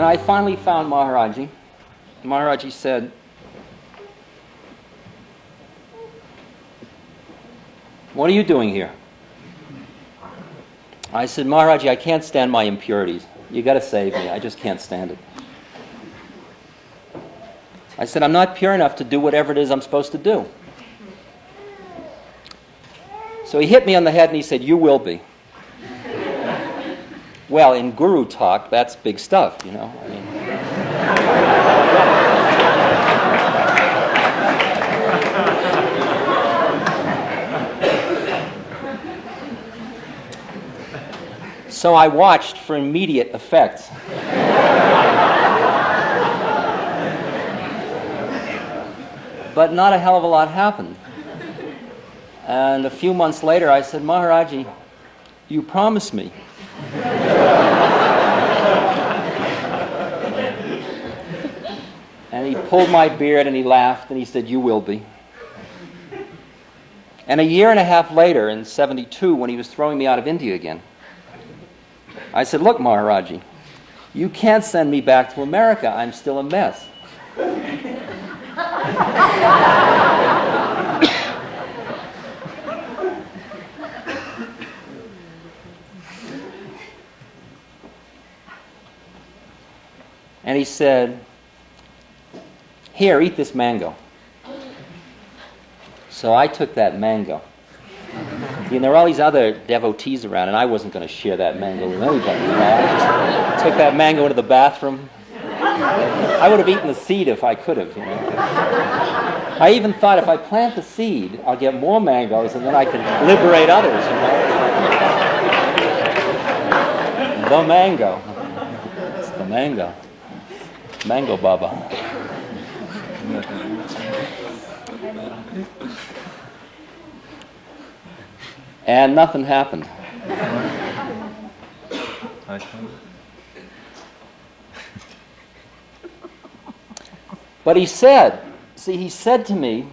I finally found Maharaji, Maharaji said, "What are you doing here?" I said, "Maharaji, I can't stand my impurities. You got to save me. I just can't stand it." I said, "I'm not pure enough to do whatever it is I'm supposed to do." So he hit me on the head and he said, "You will be." Well, in guru talk, that's big stuff, you know. I mean, so I watched for immediate effects. But not a hell of a lot happened. And a few months later, I said, "Maharaji, you promised me." And he pulled my beard and he laughed and he said, "You will be." And a year and a half later, in '72, when he was throwing me out of India again, I said, "Look, Maharaji, you can't send me back to America. I'm still a mess." And he said, "Here, eat this mango." So I took that mango. And there were all these other devotees around, and I wasn't going to share that mango with anybody. You know? I just took that mango into the bathroom. I would have eaten the seed if I could have. You know? I even thought if I plant the seed, I'll get more mangoes, and then I can liberate others. You know? The mango. It's the mango. Mango Baba. And nothing happened. But he said to me,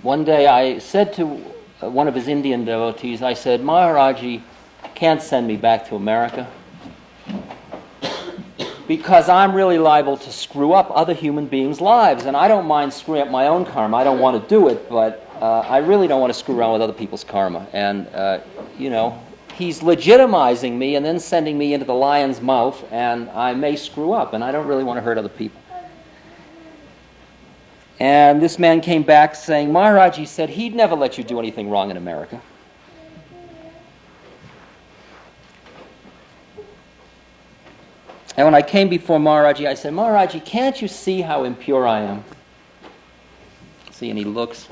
one day I said to one of his Indian devotees, I said, "Maharaji can't send me back to America because I'm really liable to screw up other human beings' lives, and I don't mind screwing up my own karma. I don't want to do it, but I really don't want to screw around with other people's karma. And, he's legitimizing me and then sending me into the lion's mouth, and I may screw up, and I don't really want to hurt other people." And this man came back saying, "Maharaji said he'd never let you do anything wrong in America." And when I came before Maharaji, I said, "Maharaji, can't you see how impure I am?" See, and he looks.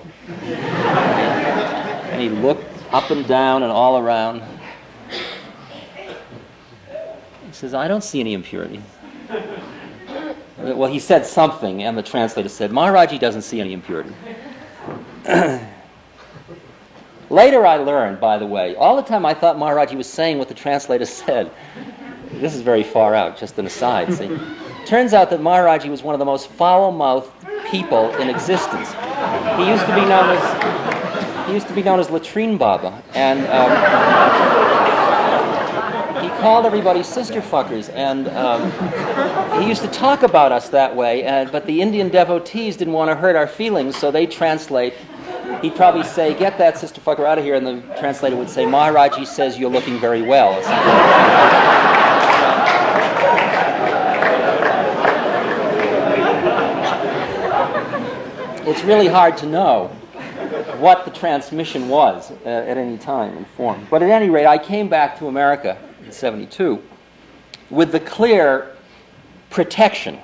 And he looked up and down and all around. He says, "I don't see any impurity." Well, he said something, and the translator said, "Maharaji doesn't see any impurity." Later I learned, by the way, all the time I thought Maharaji was saying what the translator said. This is very far out, just an aside, see. Turns out that Maharaji was one of the most foul-mouthed people in existence. He used to be known as Latrine Baba, and he called everybody sister fuckers, and he used to talk about us that way, but the Indian devotees didn't want to hurt our feelings, so they translate. He'd probably say, "Get that sister fucker out of here," and the translator would say, "Maharaji says you're looking very well." It's really hard to know what the transmission was at any time and form. But at any rate, I came back to America in '72 with the clear protection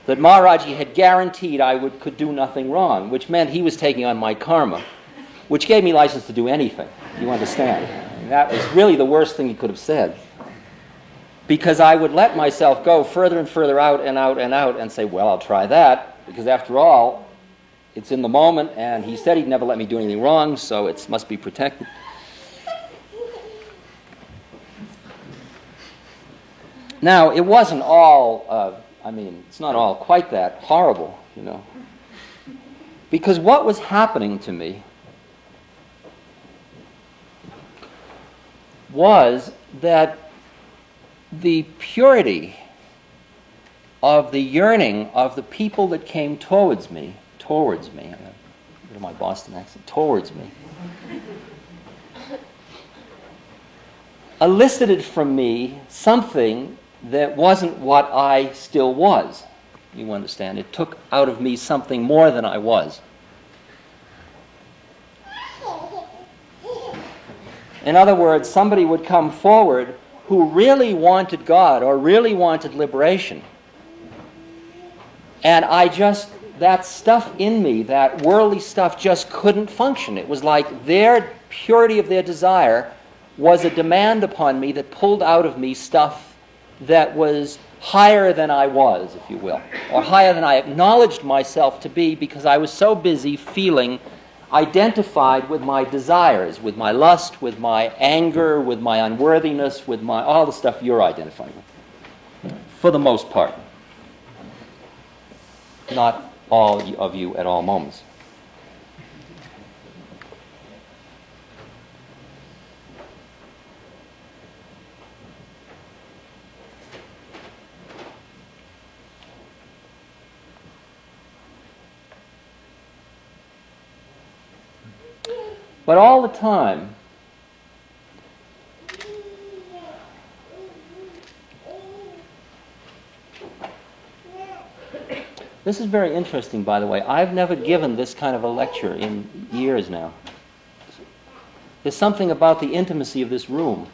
that Maharaji had guaranteed I could do nothing wrong, which meant he was taking on my karma, which gave me license to do anything, you understand. And that was really the worst thing he could have said. Because I would let myself go further and further out and out and out and say, well, I'll try that, because after all, it's in the moment, and he said he'd never let me do anything wrong, so it must be protected. Now, it wasn't all, it's not all quite that horrible, you know. Because what was happening to me was that the purity of the yearning of the people that came towards me, I'm going to go to my Boston accent, towards me, elicited from me something that wasn't what I still was. You understand? It took out of me something more than I was. In other words, somebody would come forward who really wanted God or really wanted liberation. And that stuff in me, that worldly stuff, just couldn't function. It was like their purity of their desire was a demand upon me that pulled out of me stuff that was higher than I was, if you will, or higher than I acknowledged myself to be, because I was so busy feeling identified with my desires, with my lust, with my anger, with my unworthiness, with all the stuff you're identifying with, for the most part. Not all of you at all moments. But all the time, this is very interesting, by the way. I've never given this kind of a lecture in years now. There's something about the intimacy of this room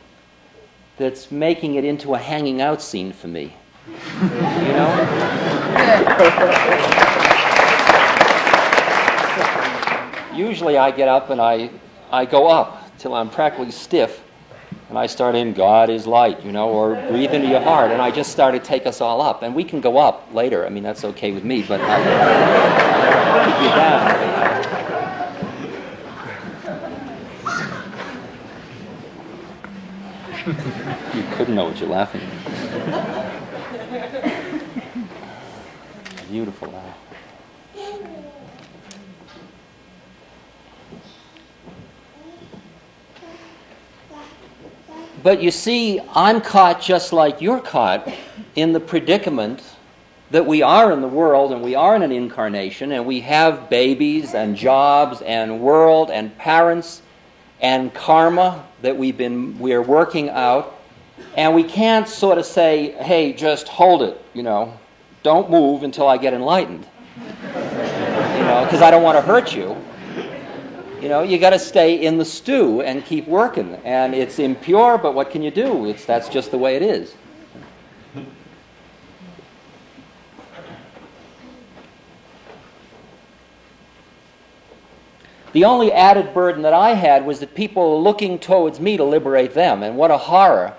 that's making it into a hanging out scene for me. You know? Usually I get up and I go up till I'm practically stiff, and I start in God is light, or breathe into your heart, and I just start to take us all up. And we can go up later. I mean, that's okay with me, but I'll keep you down. You couldn't know what you're laughing at. Beautiful laugh. But you see, I'm caught just like you're caught in the predicament that we are in the world, and we are in an incarnation, and we have babies and jobs and world and parents and karma that we're working out, and we can't sort of say, hey, just hold it, don't move until I get enlightened, because I don't want to hurt you. You got to stay in the stew and keep working. And it's impure, but what can you do? That's just the way it is. The only added burden that I had was that people were looking towards me to liberate them. And what a horror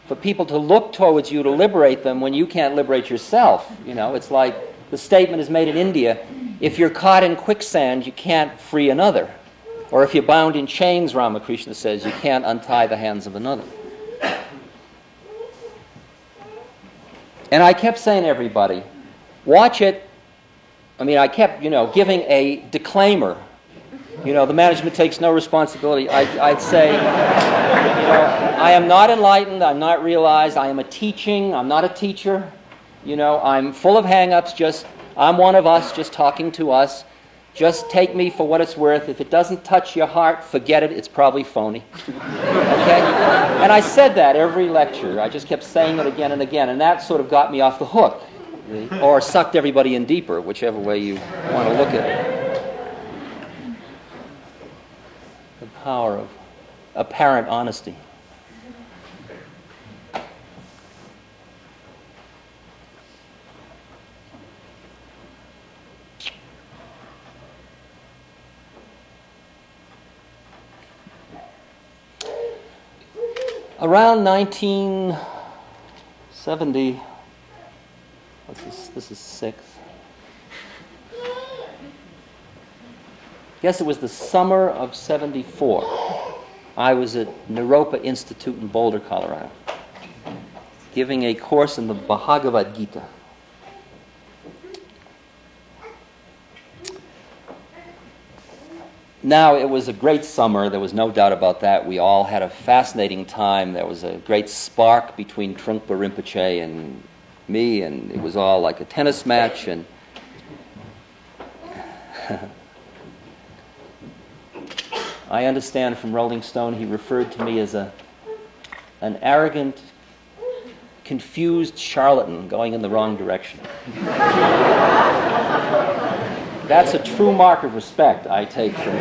for people to look towards you to liberate them when you can't liberate yourself. It's like the statement is made in India, if you're caught in quicksand, you can't free another. Or if you're bound in chains, Ramakrishna says, you can't untie the hands of another. And I kept saying to everybody, watch it. I mean, I kept, giving a disclaimer. The management takes no responsibility. I'd say, I am not enlightened. I'm not realized. I am a teaching. I'm not a teacher. I'm full of hang-ups. I'm one of us, just talking to us. Just take me for what it's worth. If it doesn't touch your heart, forget it. It's probably phony. Okay? And I said that every lecture. I just kept saying it again and again, and that sort of got me off the hook, or sucked everybody in deeper, whichever way you want to look at it. The power of apparent honesty. Around 1970, this is 6. I guess it was the summer of 74. I was at Naropa Institute in Boulder, Colorado, giving a course in the Bhagavad Gita. Now, it was a great summer. There was no doubt about that. We all had a fascinating time. There was a great spark between Trungpa Rinpoche and me, and it was all like a tennis match. And I understand from Rolling Stone he referred to me as an arrogant, confused charlatan going in the wrong direction. That's a true mark of respect I take from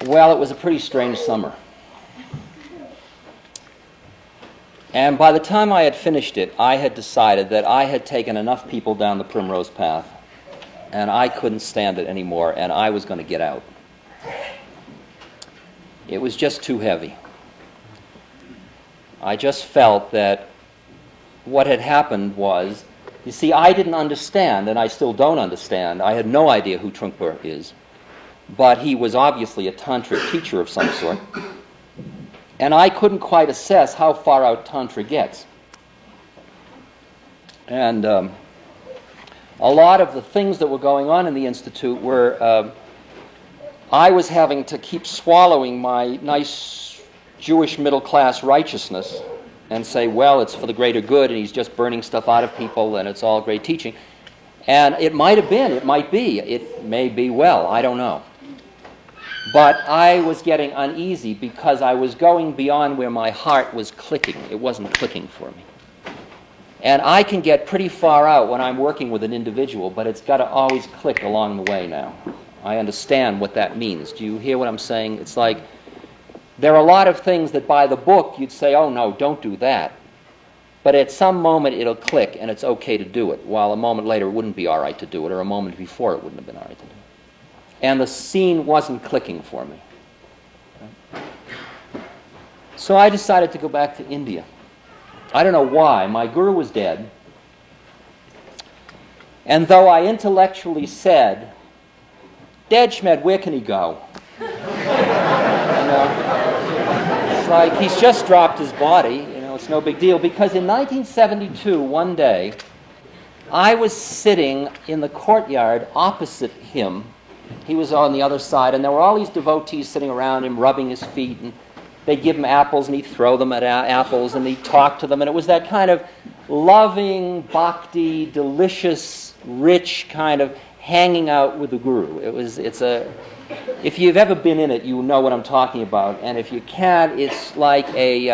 Well, it was a pretty strange summer. And by the time I had finished it, I had decided that I had taken enough people down the Primrose Path, and I couldn't stand it anymore, and I was going to get out. It was just too heavy. I just felt that what had happened was, you see, I didn't understand, and I still don't understand. I had no idea who Trungpa is, but he was obviously a tantric teacher of some sort, and I couldn't quite assess how far out Tantra gets. And a lot of the things that were going on in the Institute were I was having to keep swallowing my nice Jewish middle-class righteousness and say, well, it's for the greater good, and he's just burning stuff out of people, and it's all great teaching. And it might have been, it might be, it may be well, I don't know. But I was getting uneasy because I was going beyond where my heart was clicking. It wasn't clicking for me. And I can get pretty far out when I'm working with an individual, but it's got to always click along the way now. I understand what that means. Do you hear what I'm saying? It's like there are a lot of things that by the book you'd say, oh no, don't do that. But at some moment it'll click and it's okay to do it, while a moment later it wouldn't be all right to do it, or a moment before it wouldn't have been all right to do it. And the scene wasn't clicking for me. So I decided to go back to India. I don't know why. My guru was dead. And though I intellectually said, dead Schmed, where can he go? You know, it's like he's just dropped his body. You know, it's no big deal. Because in 1972, one day, I was sitting in the courtyard opposite him. He was on the other side, and there were all these devotees sitting around him, rubbing his feet, and they'd give him apples, and he'd throw them at apples, and he'd talk to them, and it was that kind of loving, bhakti, delicious, rich kind of hanging out with the guru. If you've ever been in it, you know what I'm talking about, and if you can't, it's like it's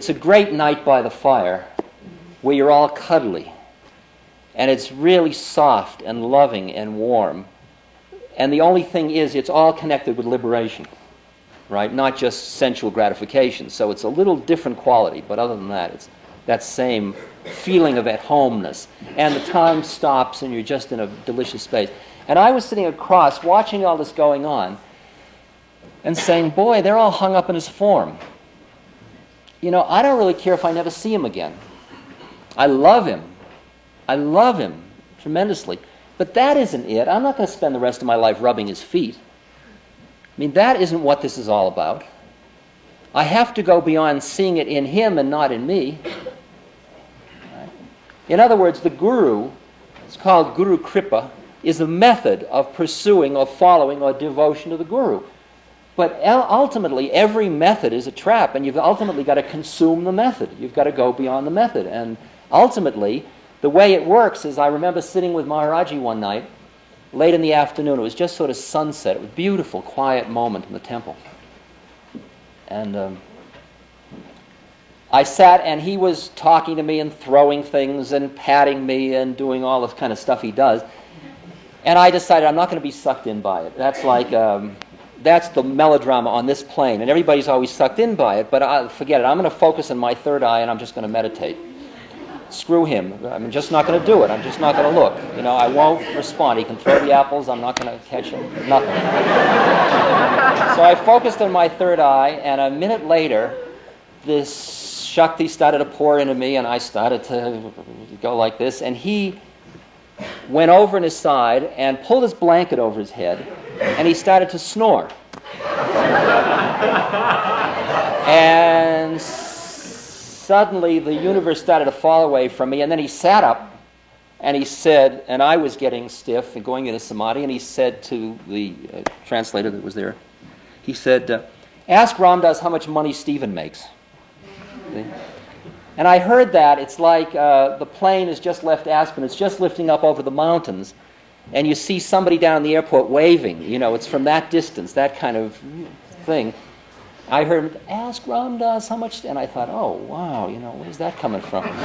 a great night by the fire where you're all cuddly. And it's really soft and loving and warm. And the only thing is, it's all connected with liberation, right? Not just sensual gratification. So it's a little different quality, but other than that, it's that same feeling of at-homeness. And the time stops and you're just in a delicious space. And I was sitting across, watching all this going on, and saying, boy, they're all hung up in his form. You know, I don't really care if I never see him again. I love him. I love him tremendously. But that isn't it. I'm not going to spend the rest of my life rubbing his feet. I mean, that isn't what this is all about. I have to go beyond seeing it in him and not in me. In other words, the guru, it's called Guru Kripa, is a method of pursuing or following or devotion to the guru. But ultimately, every method is a trap, and you've ultimately got to consume the method. You've got to go beyond the method. And ultimately, the way it works is, I remember sitting with Maharaji one night, late in the afternoon. It was just sort of sunset. It was a beautiful, quiet moment in the temple. And I sat, and he was talking to me and throwing things and patting me and doing all the kind of stuff he does. And I decided I'm not going to be sucked in by it. That's like, that's the melodrama on this plane. And everybody's always sucked in by it, but forget it. I'm going to focus on my third eye, and I'm just going to meditate. Screw him. I'm just not going to do it. I'm just not going to look. You know, I won't respond. He can throw the apples. I'm not going to catch him. Nothing. So I focused on my third eye, and a minute later, this Shakti started to pour into me, and I started to go like this, and he went over on his side and pulled his blanket over his head, and he started to snore. And suddenly the universe started to fall away from me, and then he sat up, and he said, and I was getting stiff and going into samadhi, and he said to the translator that was there, he said, ask Ramdas how much money Stephen makes. See? And I heard that. It's like the plane has just left Aspen. It's just lifting up over the mountains. And you see somebody down in the airport waving. You know, it's from that distance, that kind of thing. I heard him, ask Ramdas how much... And I thought, oh, wow, you know, where's that coming from? And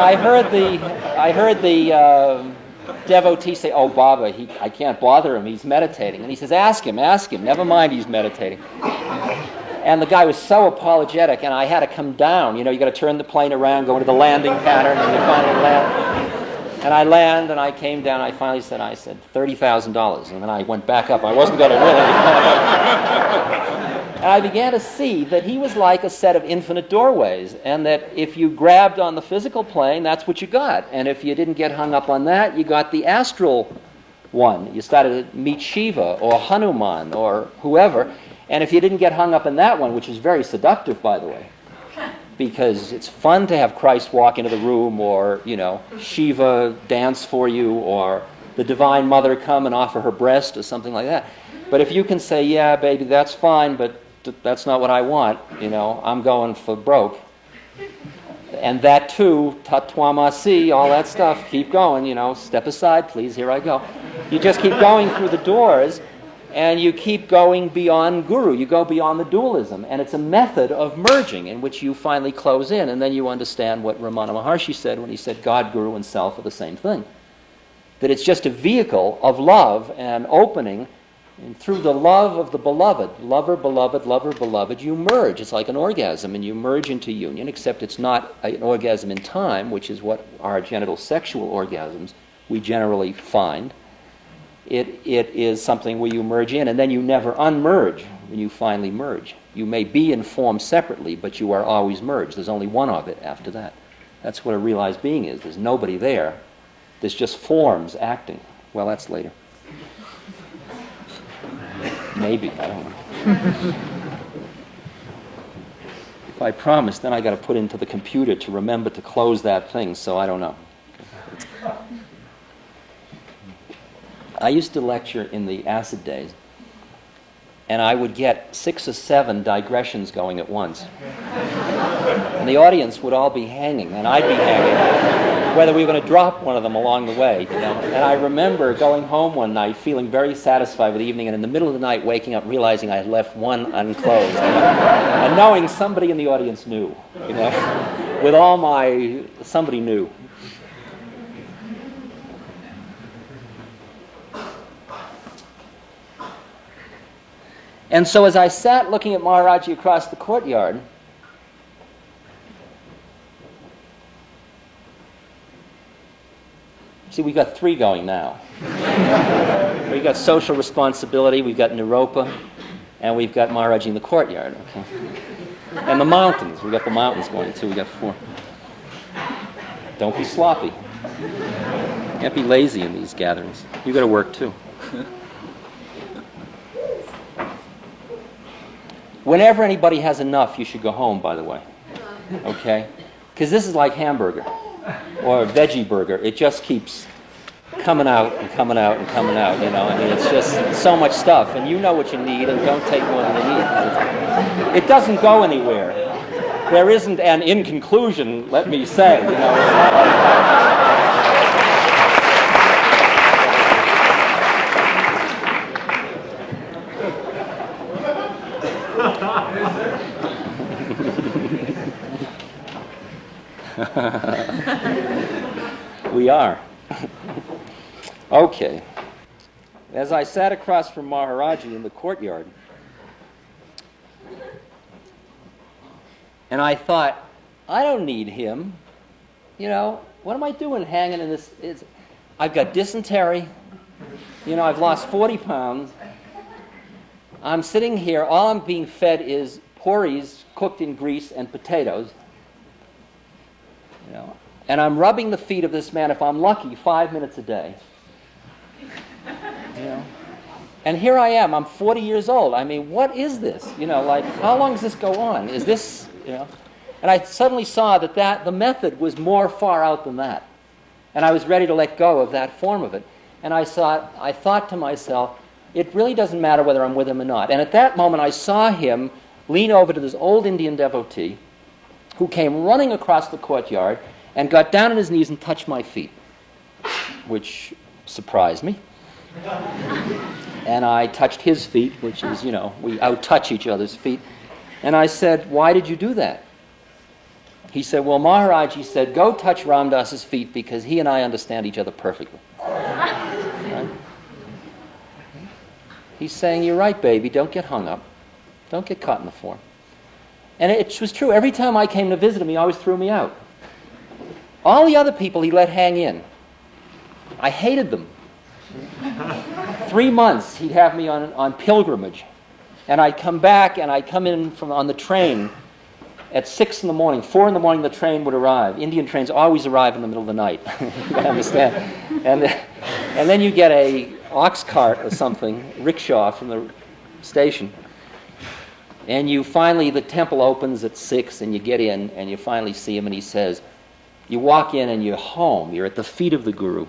I heard the devotee say, oh, Baba, I can't bother him. He's meditating. And he says, ask him. Never mind, he's meditating. And the guy was so apologetic, and I had to come down. You know, you got to turn the plane around, go into the landing pattern, and you finally land. And I land, and I came down, and I finally said, $30,000. And then I went back up. I wasn't going to really. And I began to see that he was like a set of infinite doorways, and that if you grabbed on the physical plane, that's what you got. And if you didn't get hung up on that, you got the astral one. You started to meet Shiva or Hanuman or whoever. And if you didn't get hung up in that one, which is very seductive, by the way, because it's fun to have Christ walk into the room, or, you know, Shiva dance for you, or the Divine Mother come and offer her breast or something like that. But if you can say, yeah, baby, that's fine, but that's not what I want, you know, I'm going for broke. And that too, tat twamasi, all that stuff, keep going, you know, step aside, please, here I go. You just keep going through the doors, and you keep going beyond guru. You go beyond the dualism. And it's a method of merging in which you finally close in, and then you understand what Ramana Maharshi said when he said God, guru, and self are the same thing. That it's just a vehicle of love and opening, and through the love of the beloved, lover, beloved, you merge. It's like an orgasm, and you merge into union, except it's not an orgasm in time, which is what our genital sexual orgasms we generally find. It is something where you merge in, and then you never unmerge when you finally merge. You may be in form separately, but you are always merged. There's only one of it after that. That's what a realized being is. There's nobody there. There's just forms acting. Well, that's later. Maybe, I don't know. If I promise, then I got to put into the computer to remember to close that thing, so I don't know. I used to lecture in the acid days, and I would get 6 or 7 digressions going at once. And the audience would all be hanging, and I'd be hanging, whether we were going to drop one of them along the way, you know. And I remember going home one night feeling very satisfied with the evening, and in the middle of the night waking up realizing I had left one unclosed, you know? And knowing somebody in the audience knew, you know, with all my, somebody knew. And so as I sat looking at Maharaji across the courtyard, see, we've got 3 going now. We've got social responsibility, we've got Niropa, and we've got Maharaji in the courtyard. Okay? And the mountains, we've got the mountains going too, we've got 4. Don't be sloppy. Can't be lazy in these gatherings. You've got to work too. Whenever anybody has enough, you should go home, by the way. Okay? Because this is like hamburger or a veggie burger. It just keeps coming out and coming out and coming out, you know. I mean, it's just so much stuff, and you know what you need, and don't take more than you need. It doesn't go anywhere. There isn't an in conclusion, let me say, you know. It's not like that. We are. Okay. As I sat across from Maharaji in the courtyard, and I thought, I don't need him. You know, what am I doing hanging in this? I've got dysentery. You know, I've lost 40 pounds. I'm sitting here. All I'm being fed is puris cooked in grease and potatoes. You know, and I'm rubbing the feet of this man, if I'm lucky, 5 minutes a day. You know, And here I am, I'm 40 years old. I mean, what is this? You know, like, how long does this go on? Is this, you know? And I suddenly saw that the method was more far out than that. And I was ready to let go of that form of it. And I thought to myself, it really doesn't matter whether I'm with him or not. And at that moment, I saw him lean over to this old Indian devotee who came running across the courtyard and got down on his knees and touched my feet, which surprised me. And I touched his feet, which is, you know, we out-touch each other's feet. And I said, why did you do that? He said, well, Maharaj, he said, go touch Ram Dass's feet because he and I understand each other perfectly. Right? He's saying, you're right, baby, don't get hung up. Don't get caught in the form. And it was true. Every time I came to visit him, he always threw me out. All the other people he let hang in. I hated them. 3 months he'd have me on pilgrimage. And I'd come back and I'd come in on the train at 6 in the morning. 4 in the morning the train would arrive. Indian trains always arrive in the middle of the night. You understand? And then you get a ox cart or something, rickshaw from the station. And the temple opens at 6 and you get in and you finally see him and he says, you walk in and you're home. You're at the feet of the Guru.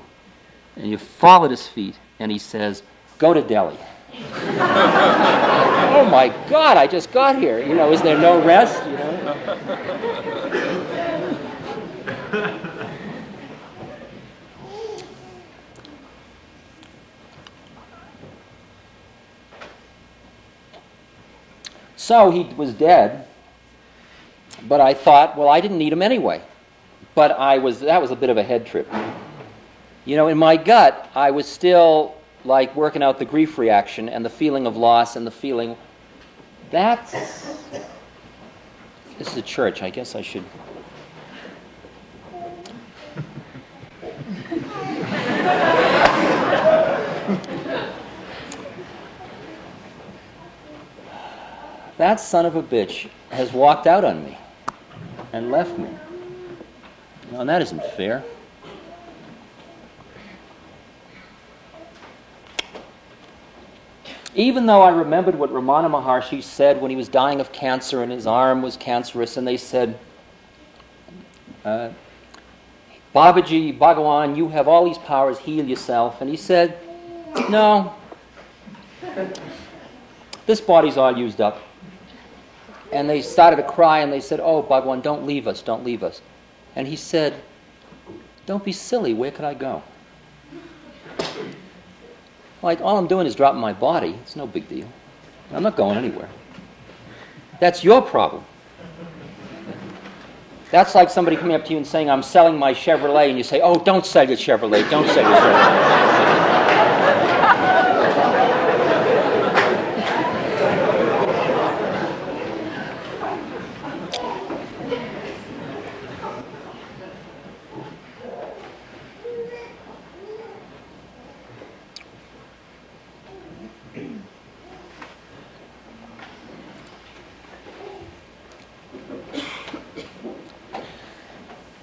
And you fall at his feet, and he says, go to Delhi. Oh my God, I just got here. You know, is there no rest? You know? So he was dead, but I thought, well, I didn't need him anyway. But that was a bit of a head trip. You know, in my gut, I was still like working out the grief reaction and the feeling of loss and the feeling, this is a church, I guess I should. That son of a bitch has walked out on me and left me. No, and that isn't fair. Even though I remembered what Ramana Maharshi said when he was dying of cancer and his arm was cancerous, and they said, Babaji, Bhagawan, you have all these powers, heal yourself. And he said, no, this body's all used up. And they started to cry and they said, oh, Bhagawan, don't leave us, don't leave us. And he said, don't be silly, where could I go? Like, all I'm doing is dropping my body. It's no big deal. I'm not going anywhere. That's your problem. That's like somebody coming up to you and saying, I'm selling my Chevrolet, and you say, oh, don't sell your Chevrolet, don't sell your Chevrolet.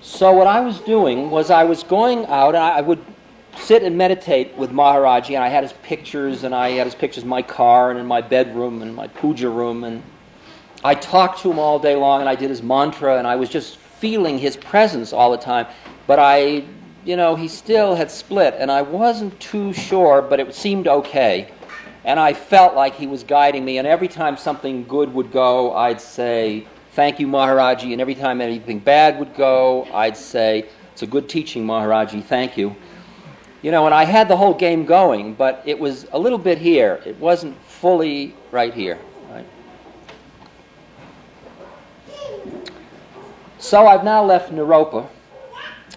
So what I was doing was I was going out, and I would sit and meditate with Maharaji, and I had his pictures, in my car, and in my bedroom, and my puja room, and I talked to him all day long, and I did his mantra, and I was just feeling his presence all the time. But he still had split, and I wasn't too sure, but it seemed okay. And I felt like he was guiding me, and every time something good would go, I'd say, thank you, Maharaji, and every time anything bad would go, I'd say, it's a good teaching, Maharaji, thank you. You know, and I had the whole game going, but it was a little bit here. It wasn't fully right here. Right? So I've now left Naropa,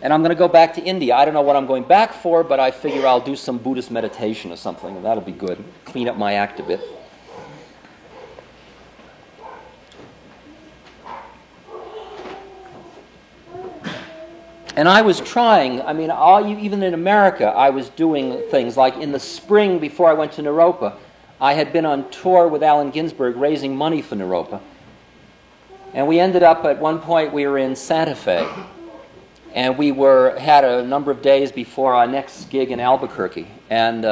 and I'm going to go back to India. I don't know what I'm going back for, but I figure I'll do some Buddhist meditation or something, and that'll be good. Clean up my act a bit. And I was trying, even in America, I was doing things like in the spring before I went to Naropa, I had been on tour with Allen Ginsberg raising money for Naropa. And we ended up, at one point, we were in Santa Fe. And we had a number of days before our next gig in Albuquerque. And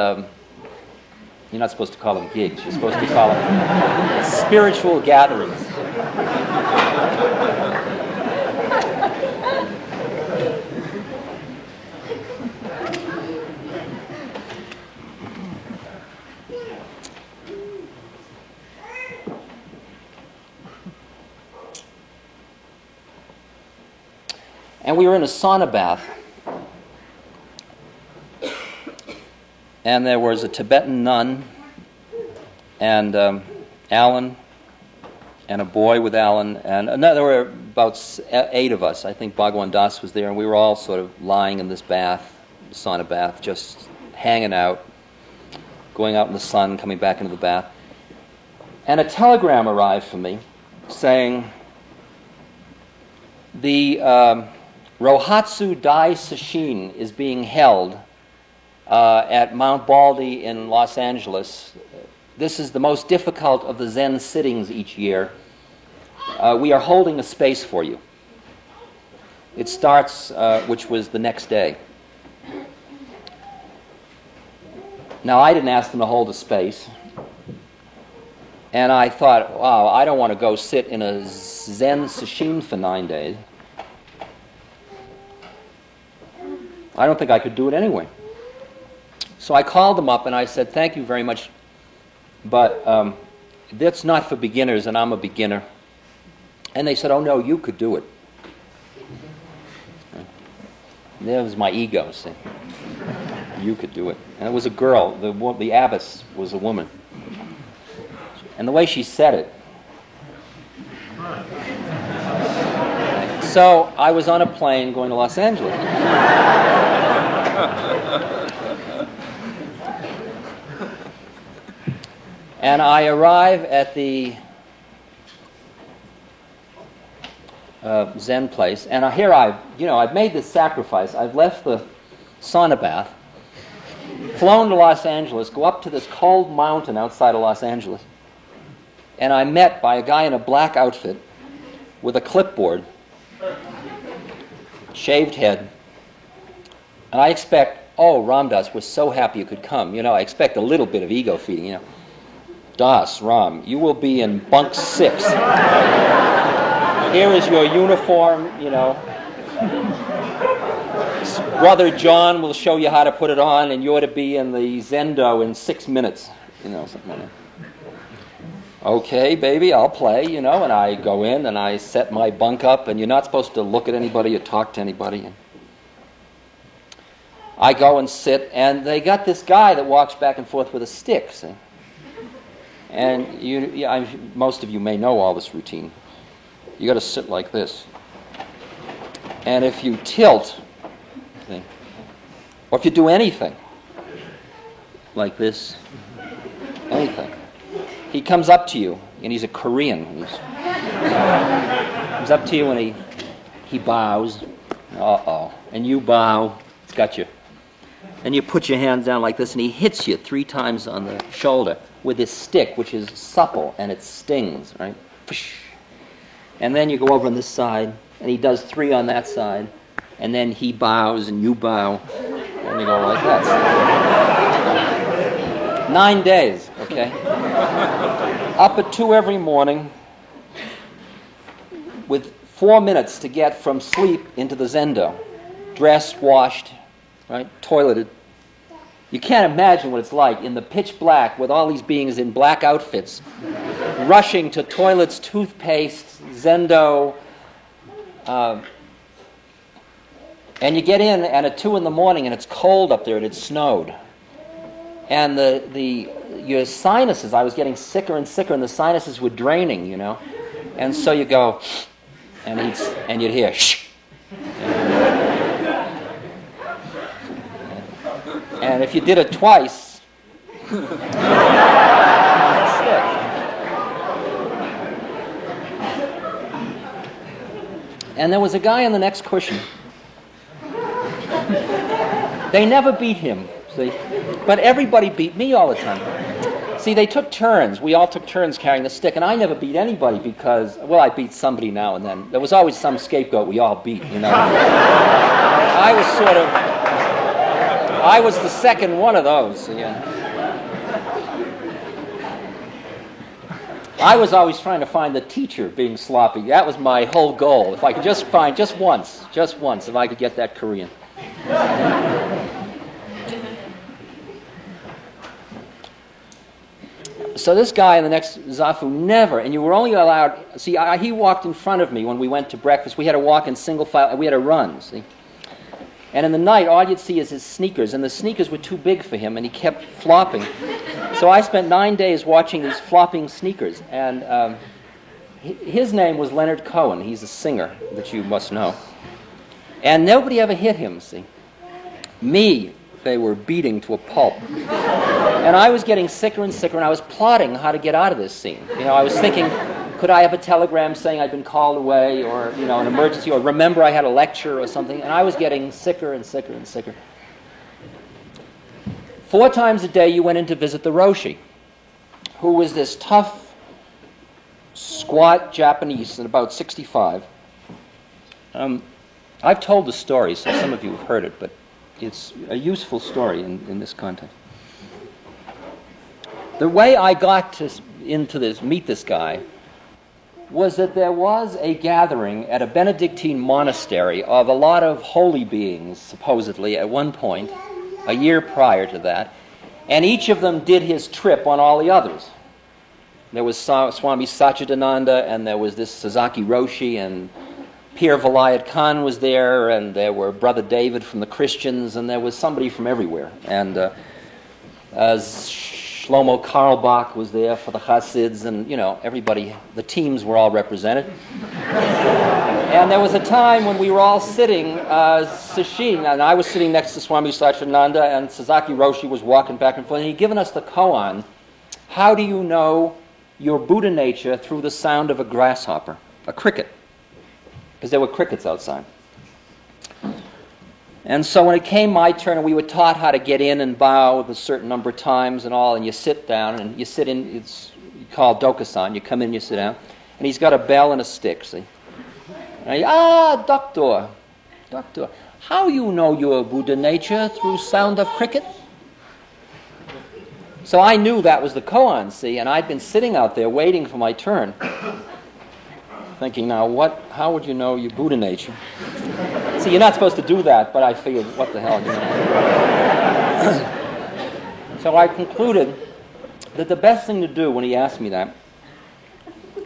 You're not supposed to call them gigs. You're supposed to call them spiritual gatherings. And we were in a sauna bath. And there was a Tibetan nun and Alan and a boy with Alan. And there were about 8 of us. I think Bhagwan Das was there. And we were all sort of lying in this bath, sauna bath, just hanging out, going out in the sun, coming back into the bath. And a telegram arrived for me saying, the Rohatsu Dai Sesshin is being held at Mount Baldy in Los Angeles. This is the most difficult of the Zen sittings each year. We are holding a space for you. It starts, which was the next day. Now, I didn't ask them to hold a space. And I thought, wow, I don't want to go sit in a Zen sesshin for 9 days. I don't think I could do it anyway. So I called them up and I said, thank you very much, but that's not for beginners and I'm a beginner. And they said, oh no, you could do it. And there was my ego, see. You could do it. And it was a girl, the abbess was a woman. And the way she said it. So I was on a plane going to Los Angeles. And I arrive at the Zen place, and here I've made this sacrifice. I've left the sauna bath, flown to Los Angeles, go up to this cold mountain outside of Los Angeles, and I'm met by a guy in a black outfit with a clipboard, shaved head, and I expect, oh, Ram Dass, we're so happy you could come. I expect a little bit of ego feeding, Das, Ram, you will be in bunk 6. Here is your uniform, Brother John will show you how to put it on, and you're to be in the Zendo in 6 minutes, something like that. Okay, baby, I'll play, and I go in and I set my bunk up, and you're not supposed to look at anybody or talk to anybody. And I go and sit, and they got this guy that walks back and forth with a stick, see? And most of you may know all this routine. You got to sit like this. And if you tilt, or if you do anything, like this, anything, he comes up to you, and he's a Korean. He comes up to you and he bows. Uh-oh. And you bow. It's got you. And you put your hands down like this, and he hits you 3 times on the shoulder with this stick, which is supple, and it stings, right? And then you go over on this side, and he does 3 on that side, and then he bows, and you bow, and you go like that. 9 days, okay? Up at 2 every morning, with 4 minutes to get from sleep into the Zendo. Dressed, washed, right? Toileted. You can't imagine what it's like in the pitch black with all these beings in black outfits, rushing to toilets, toothpaste, Zendo, and you get in and at 2 in the morning and it's cold up there and it snowed. And your sinuses, I was getting sicker and sicker and the sinuses were draining, And so you go, and you'd hear, shh. And if you did it twice, and there was a guy on the next cushion. They never beat him, see? But everybody beat me all the time. See, they took turns. We all took turns carrying the stick, and I never beat anybody because, I beat somebody now and then. There was always some scapegoat we all beat, I was the second one of those, I was always trying to find the teacher being sloppy. That was my whole goal. If I could just find, just once, if I could get that Korean. So this guy in the next zafu never, and you were only allowed, see, he walked in front of me when we went to breakfast. We had to walk in single file, we had to run, see. And in the night, all you'd see is his sneakers, and the sneakers were too big for him, and he kept flopping. So I spent 9 days watching these flopping sneakers, and his name was Leonard Cohen. He's a singer that you must know. And nobody ever hit him, see. Me, they were beating to a pulp. And I was getting sicker and sicker, and I was plotting how to get out of this scene. You know, I was thinking, could I have a telegram saying I'd been called away, or, you know, an emergency, or remember I had a lecture or something, and I was getting sicker and sicker and sicker. 4 times a day you went in to visit the Roshi, who was this tough, squat Japanese, and about 65. I've told the story, so some of you have heard it, but it's a useful story in this context. The way I got meet this guy, was that there was a gathering at a Benedictine monastery of a lot of holy beings, supposedly, at one point, a year prior to that, and each of them did his trip on all the others. There was Swami Satchidananda, and there was this Sasaki Roshi, and Pierre Vilayat Khan was there, and there were Brother David from the Christians, and there was somebody from everywhere. And Shlomo Karlbach was there for the Hasids, and, you know, everybody, the teams were all represented. And there was a time when we were all sitting, Sesshin, and I was sitting next to Swami Satchidananda, and Sasaki Roshi was walking back and forth, and he'd given us the koan, how do you know your Buddha nature through the sound of a grasshopper, a cricket? Because there were crickets outside. And so when it came my turn, and we were taught how to get in and bow a certain number of times and all, and you sit down, and you sit in, it's called Dokusan, you come in, you sit down, and he's got a bell and a stick, see? And doctor, how you know your Buddha nature through sound of cricket? So I knew that was the koan, see, and I'd been sitting out there waiting for my turn, thinking, now how would you know your Buddha nature? See, you're not supposed to do that, but I figured, what the hell, you know? So I concluded that the best thing to do when he asked me that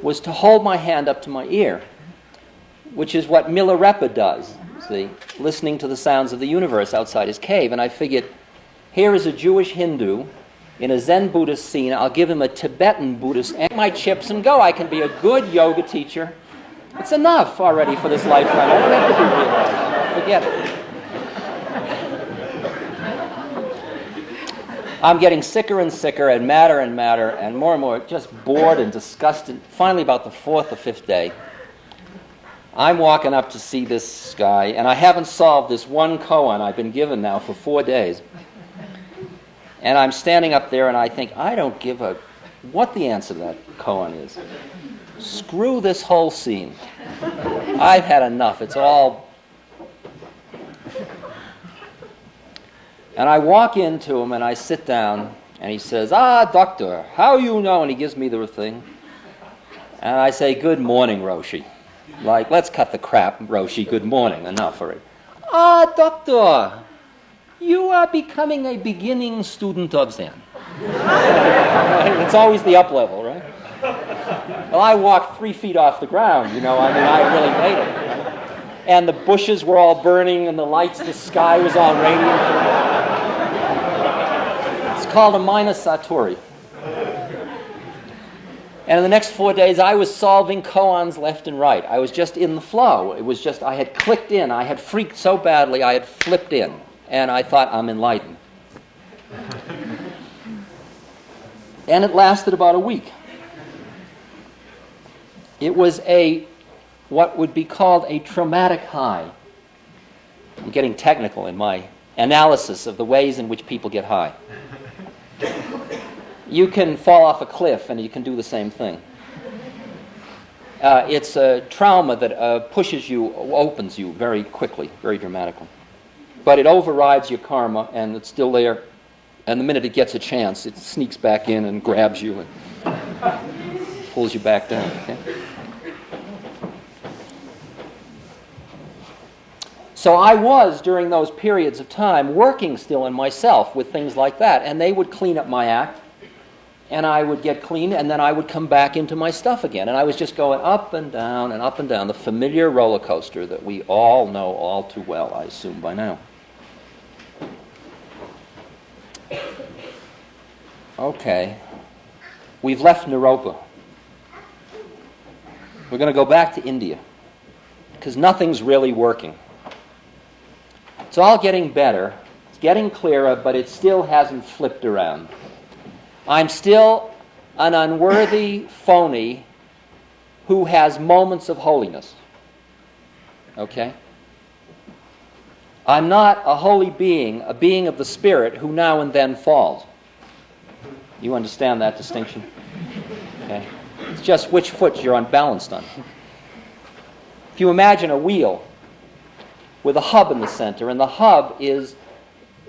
was to hold my hand up to my ear, which is what Milarepa does, see, listening to the sounds of the universe outside his cave. And I figured, here is a Jewish Hindu in a Zen Buddhist scene. I'll give him a Tibetan Buddhist and my chips and go. I can be a good yoga teacher. It's enough already for this lifetime. I don't have to be realized. Forget it. I'm getting sicker and sicker and madder and more, just bored and disgusted. Finally, about the 4th or 5th day, I'm walking up to see this guy, and I haven't solved this one koan I've been given now for 4 days. And I'm standing up there, and I think, I don't give a what the answer to that koan is. Screw this whole scene. I've had enough. It's all... And I walk into him, and I sit down, and he says, doctor, how you know? And he gives me the thing. And I say, good morning, Roshi. Like, let's cut the crap, Roshi, good morning, enough already. Doctor, you are becoming a beginning student of Zen. It's always the up level, right? Well, I walked 3 feet off the ground, you know, I mean, I really made it. And the bushes were all burning, and the lights, the sky was all radiant. It's called a Mina Satori. And in the next 4 days, I was solving koans left and right. I was just in the flow. It was just, I had clicked in. I had freaked so badly, I had flipped in. And I thought, I'm enlightened. And it lasted about a week. It was what would be called a traumatic high. I'm getting technical in my analysis of the ways in which people get high. You can fall off a cliff and you can do the same thing. It's a trauma that pushes you, opens you very quickly, very dramatically. But it overrides your karma, and it's still there. And the minute it gets a chance, it sneaks back in and grabs you and pulls you back down. Okay? So I was, during those periods of time, working still in myself with things like that. And they would clean up my act, and I would get clean, and then I would come back into my stuff again. And I was just going up and down, the familiar roller coaster that we all know all too well, I assume, by now. Okay. We've left Naropa. We're going to go back to India, because nothing's really working. It's all getting better, it's getting clearer, but it still hasn't flipped around. I'm still an unworthy phony who has moments of holiness. Okay? I'm not a holy being, a being of the Spirit who now and then falls. You understand that distinction? Okay? It's just which foot you're unbalanced on. If you imagine a wheel with a hub in the center, and the hub is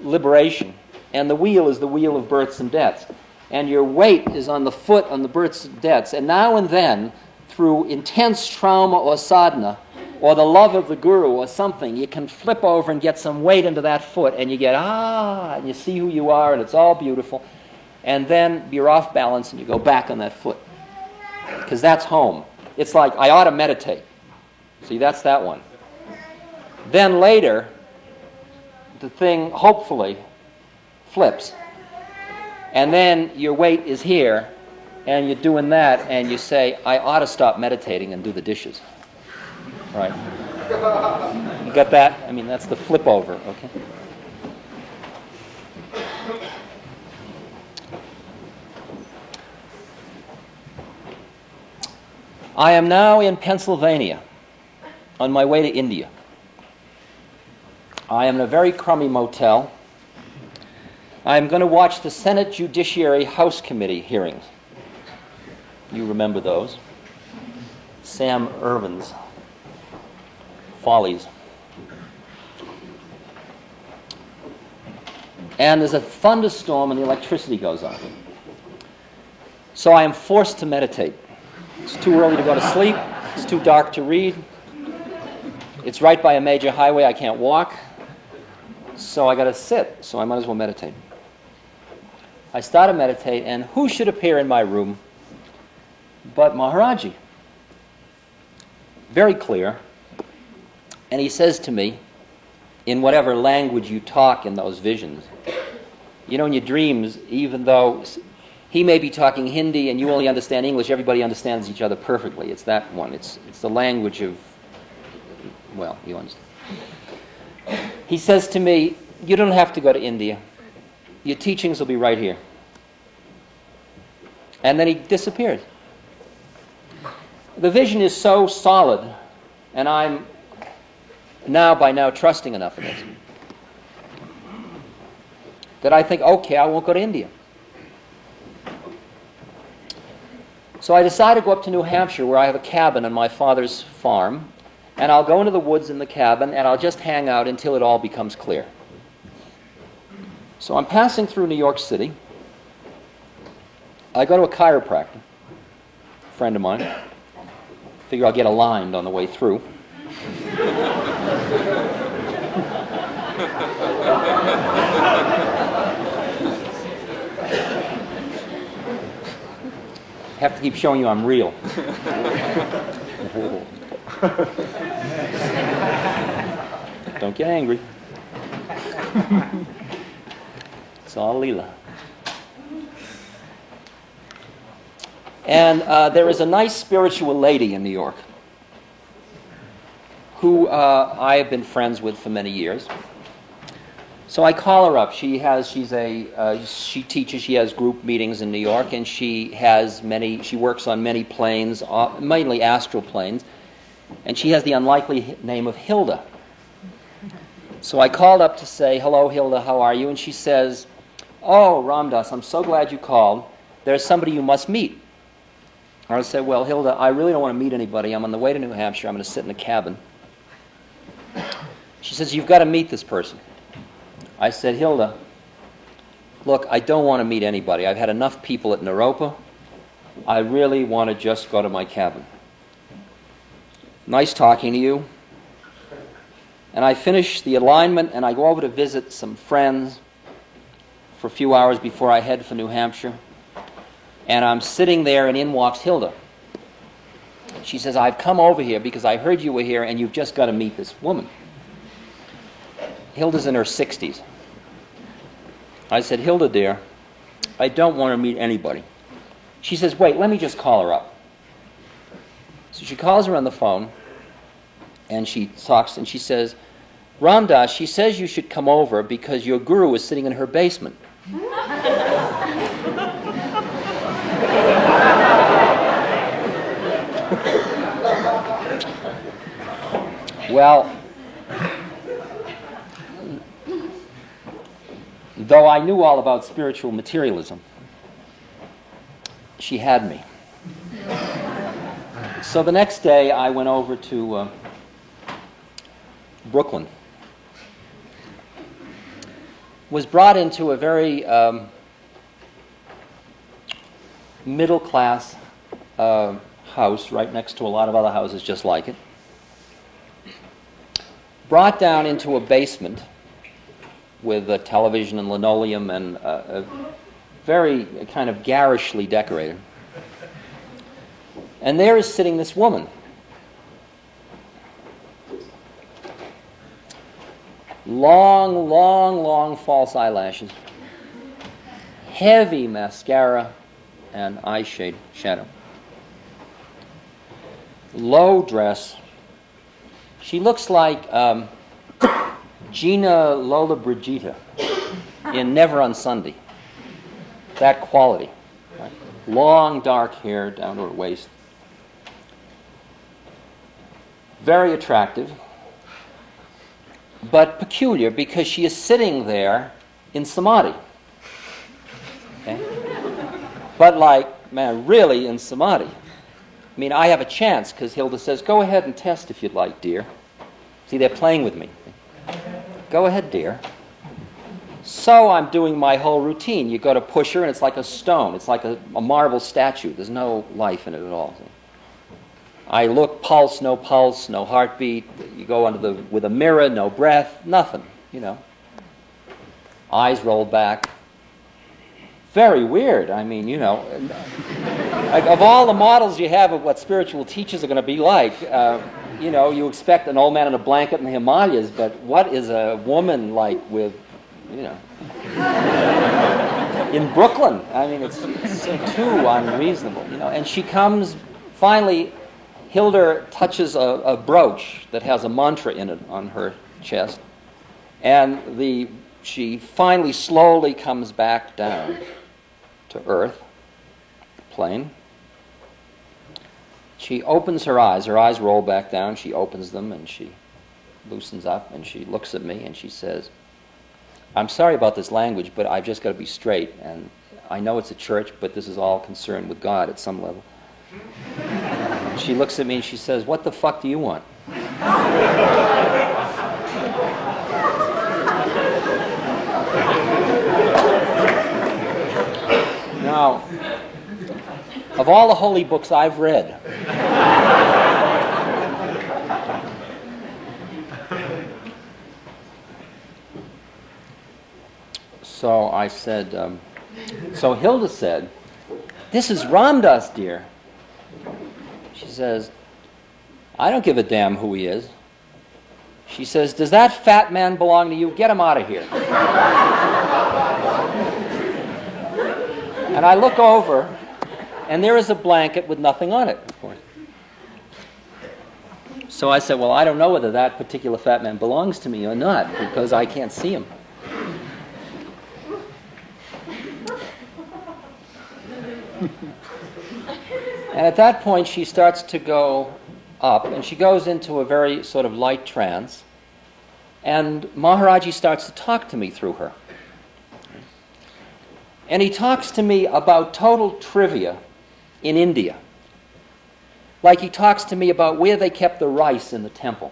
liberation, and the wheel is the wheel of births and deaths, and your weight is on the foot on the births and deaths, and now and then, through intense trauma or sadhana, or the love of the guru or something, you can flip over and get some weight into that foot, and you get, and you see who you are, and it's all beautiful, and then you're off balance, and you go back on that foot, because that's home. It's like, I ought to meditate. See, that's that one. Then later, the thing hopefully flips. And then your weight is here, and you're doing that, and you say, I ought to stop meditating and do the dishes. Right. You got that? I mean, that's the flip over, okay? I am now in Pennsylvania on my way to India. I am in a very crummy motel. I'm going to watch the Senate Judiciary House Committee hearings. You remember those. Sam Ervin's follies. And there's a thunderstorm and the electricity goes on. So I am forced to meditate. It's too early to go to sleep. It's too dark to read. It's right by a major highway. I can't walk. So I got to sit, so I might as well meditate. I start to meditate, and who should appear in my room but Maharaji? Very clear. And he says to me, in whatever language you talk in those visions, you know, in your dreams, even though he may be talking Hindi and you only understand English, everybody understands each other perfectly. It's that one. It's the language of, well, you understand. He says to me, you don't have to go to India. Your teachings will be right here. And then he disappears. The vision is so solid, and I'm by now trusting enough in it, that I think, okay, I won't go to India. So I decide to go up to New Hampshire, where I have a cabin on my father's farm, and I'll go into the woods in the cabin, and I'll just hang out until it all becomes clear. So I'm passing through New York City. I go to a chiropractor, a friend of mine. Figure I'll get aligned on the way through. Have to keep showing you I'm real. Don't get angry. It's all Leela. And there is a nice spiritual lady in New York who I have been friends with for many years. So I call her up. She teaches, she has group meetings in New York, and she works on many planes, mainly astral planes, and she has the unlikely name of Hilda. So I called up to say, hello Hilda, how are you? And she says, oh, Ramdas, I'm so glad you called. There's somebody you must meet. I said, well, Hilda, I really don't want to meet anybody. I'm on the way to New Hampshire. I'm going to sit in a cabin. She says, you've got to meet this person. I said, Hilda, look, I don't want to meet anybody. I've had enough people at Naropa. I really want to just go to my cabin. Nice talking to you. And I finish the alignment and I go over to visit some friends for a few hours before I head for New Hampshire. And I'm sitting there and in walks Hilda. She says, I've come over here because I heard you were here and you've just got to meet this woman. Hilda's in her 60s. I said, Hilda, dear, I don't want to meet anybody. She says, wait, let me just call her up. So she calls her on the phone, and she talks, and she says, Ramdas, she says you should come over because your guru is sitting in her basement. Well, though I knew all about spiritual materialism, she had me. So the next day I went over to Brooklyn. Was brought into a very middle-class house right next to a lot of other houses just like it. Brought down into a basement with a television and linoleum and very kind of garishly decorated. And there is sitting this woman. Long, long, long false eyelashes. Heavy mascara and eye shadow. Low dress. She looks like Gina Lollobrigida in Never on Sunday. That quality. Right? Long, dark hair down to her waist. Very attractive, but peculiar because she is sitting there in samadhi. Okay? But like, man, really in samadhi. I mean, I have a chance because Hilda says, go ahead and test if you'd like, dear. See, they're playing with me. Go ahead, dear. So I'm doing my whole routine. You go to push her and it's like a stone. It's like a marble statue. There's no life in it at all. I look, pulse, no heartbeat. You go under with a mirror, no breath, nothing, Eyes rolled back. Very weird. I mean, like of all the models you have of what spiritual teachers are going to be like, you expect an old man in a blanket in the Himalayas, but what is a woman like with, in Brooklyn? I mean, it's too unreasonable, And she comes, finally, Hilda touches a brooch that has a mantra in it on her chest, and she finally slowly comes back down to earth, plane. She opens her eyes roll back down, she opens them and she loosens up and she looks at me and she says, I'm sorry about this language, but I've just got to be straight, and I know it's a church, but this is all concerned with God at some level. She looks at me and she says, what the fuck do you want? Now, of all the holy books I've read, so I said, so Hilda said, this is Ramdas, dear. She says, I don't give a damn who he is. She says, does that fat man belong to you? Get him out of here. And I look over, and there is a blanket with nothing on it, of course. So I said, well, I don't know whether that particular fat man belongs to me or not, because I can't see him. And at that point, she starts to go up, and she goes into a very sort of light trance, and Maharaji starts to talk to me through her. And he talks to me about total trivia in India. Like he talks to me about where they kept the rice in the temple.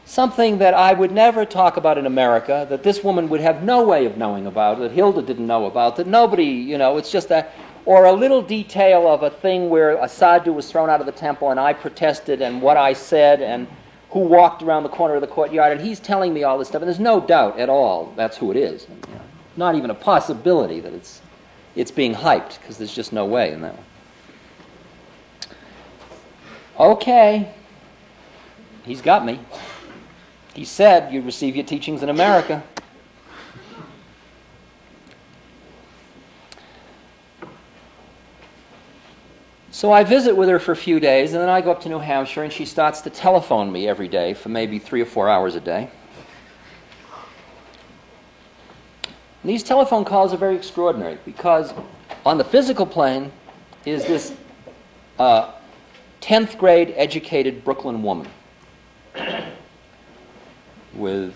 Something that I would never talk about in America, that this woman would have no way of knowing about, that Hilda didn't know about, that nobody, it's just that or a little detail of a thing where a sadhu was thrown out of the temple and I protested and what I said and who walked around the corner of the courtyard, and he's telling me all this stuff, and there's no doubt at all that's who it is. Not even a possibility that it's being hyped, because there's just no way in that one. Okay, he's got me. He said you'd receive your teachings in America. So I visit with her for a few days, and then I go up to New Hampshire, and she starts to telephone me every day for maybe 3 or 4 hours a day. And these telephone calls are very extraordinary, because on the physical plane is this 10th grade educated Brooklyn woman with,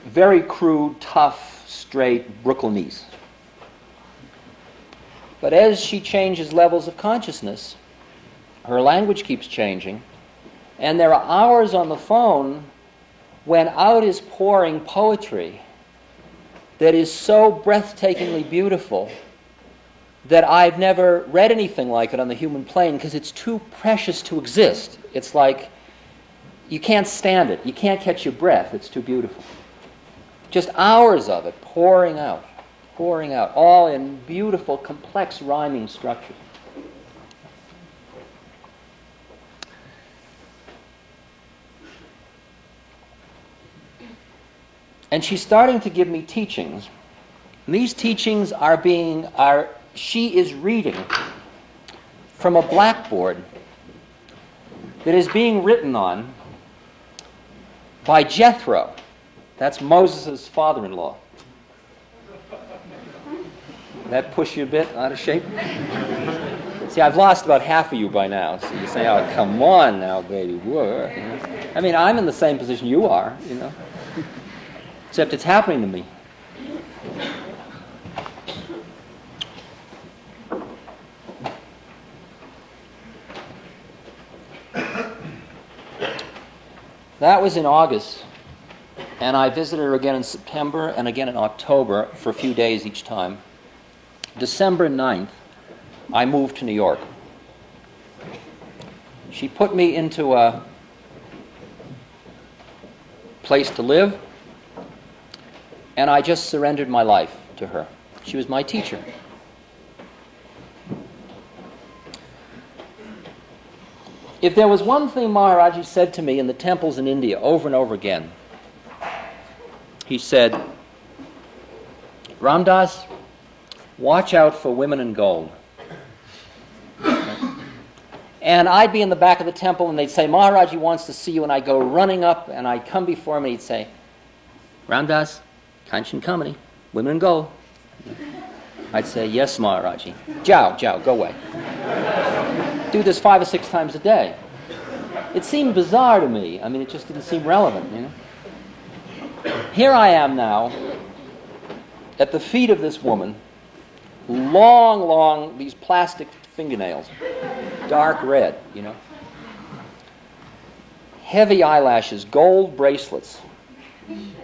very crude, tough, straight Brooklynese. But as she changes levels of consciousness, her language keeps changing, and there are hours on the phone when out is pouring poetry that is so breathtakingly beautiful that I've never read anything like it on the human plane, because it's too precious to exist. It's like you can't stand it. You can't catch your breath. It's too beautiful. Just hours of it pouring out, all in beautiful, complex rhyming structures. And she's starting to give me teachings. And these teachings she is reading from a blackboard that is being written on by Jethro. That's Moses' father-in-law. That push you a bit out of shape? See, I've lost about half of you by now. So you say, oh, come on now, baby. Whoa. I mean, I'm in the same position you are, Except it's happening to me. That was in August, and I visited her again in September and again in October for a few days each time. December 9th, I moved to New York. She put me into a place to live, and I just surrendered my life to her. She was my teacher. If there was one thing Maharaji said to me in the temples in India over and over again, he said, Ramdas, watch out for women in gold. And I'd be in the back of the temple and they'd say, Maharaji wants to see you, and I'd go running up and I'd come before him and he'd say, Ramdas, Kanchan Kamani, women in gold. I'd say, yes, Maharaji. Jao, go away. Do this 5 or 6 times a day. It seemed bizarre to me. I mean, it just didn't seem relevant, Here I am now at the feet of this woman, long, these plastic fingernails, dark red, heavy eyelashes, gold bracelets,